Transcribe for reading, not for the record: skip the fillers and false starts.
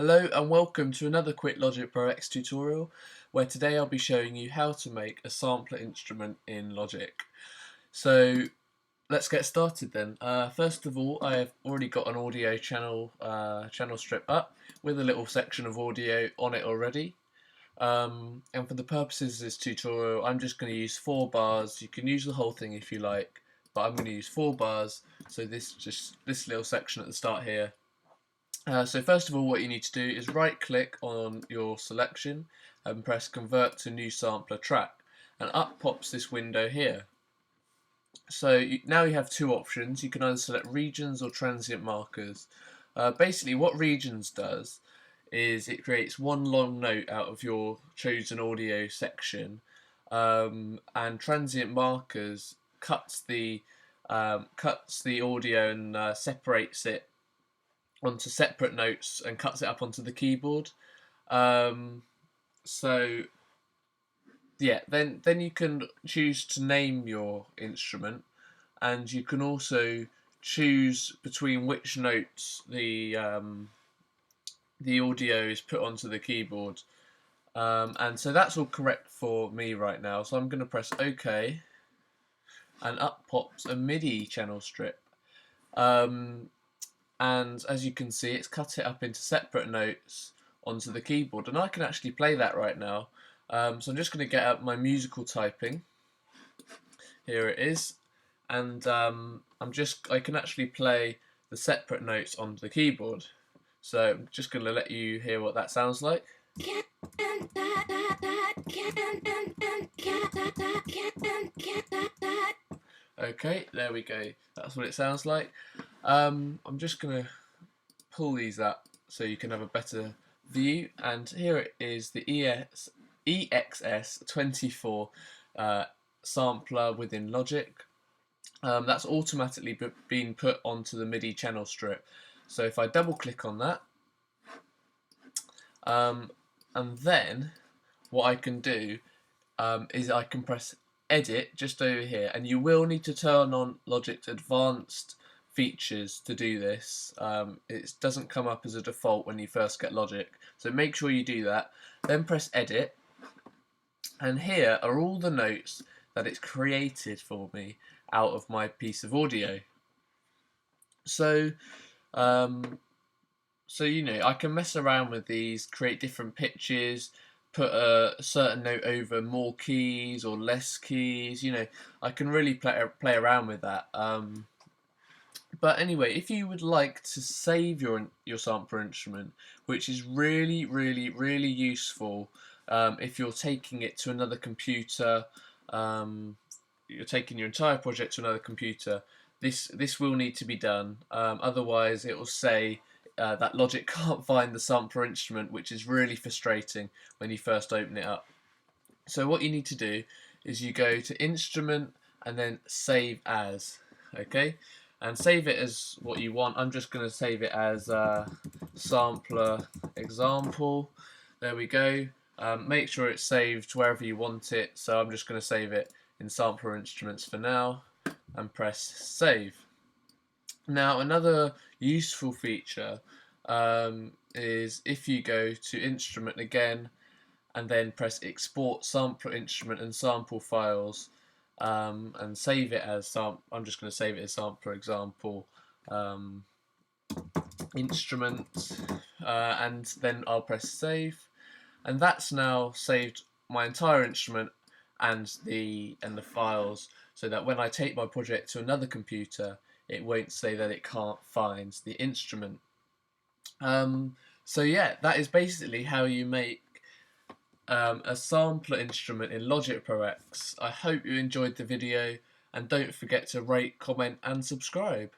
Hello and welcome to another quick Logic Pro X tutorial where today I'll be showing you how to make a sampler instrument in Logic. So let's get started then. First of all, I have already got an audio channel strip up with a little section of audio on it already. And for the purposes of this tutorial, I'm just going to use 4 bars. You can use the whole thing if you like, but I'm going to use 4 bars. So this little section at the start here. So first of all, what you need to do is right click on your selection and press convert to new sampler track, and up pops this window here. So now you have two options. You can either select regions or transient markers. Basically what regions does is it creates one long note out of your chosen audio section, and transient markers cuts the audio and separates it onto separate notes and cuts it up onto the keyboard. So yeah, then you can choose to name your instrument, and you can also choose between which notes the audio is put onto the keyboard. And so that's all correct for me right now. So I'm going to press OK, and up pops a MIDI channel strip. And as you can see, it's cut it up into separate notes onto the keyboard, and I can actually play that right now. So I'm just going to get up my musical typing. Here it is, and I can actually play the separate notes onto the keyboard. So I'm just going to let you hear what that sounds like. Okay, there we go. That's what it sounds like. I'm just going to pull these up so you can have a better view, and here it is, the EXS24 sampler within Logic. That's automatically been put onto the MIDI channel strip. So if I double click on that, and then what I can do is I can press edit just over here, and you will need to turn on Logic's advanced features to do this. It doesn't come up as a default when you first get Logic, so make sure you do that. Then press edit, and here are all the notes that it's created for me out of my piece of audio. So you know, I can mess around with these, create different pitches, put a certain note over more keys or less keys. You know, I can really play around with that. But anyway, if you would like to save your sampler instrument, which is really useful if you're taking it to another computer, you're taking your entire project to another computer, this will need to be done. Otherwise, it will say that Logic can't find the sampler instrument, which is really frustrating when you first open it up. So what you need to do is you go to Instrument and then Save As. Okay, and save it as what you want. I'm just going to save it as sampler example. There we go. Make sure it's saved wherever you want it. So I'm just going to save it in sampler instruments for now, and press save. Now another useful feature is if you go to Instrument again and then press Export Sampler Instrument and Sample Files, and save it as I'm just going to save it as sampler example instrument, and then I'll press save, and that's now saved my entire instrument and the files, so that when I take my project to another computer, it won't say that it can't find the instrument. So yeah, that is basically how you make a sampler instrument in Logic Pro X. I hope you enjoyed the video, and don't forget to rate, comment and subscribe.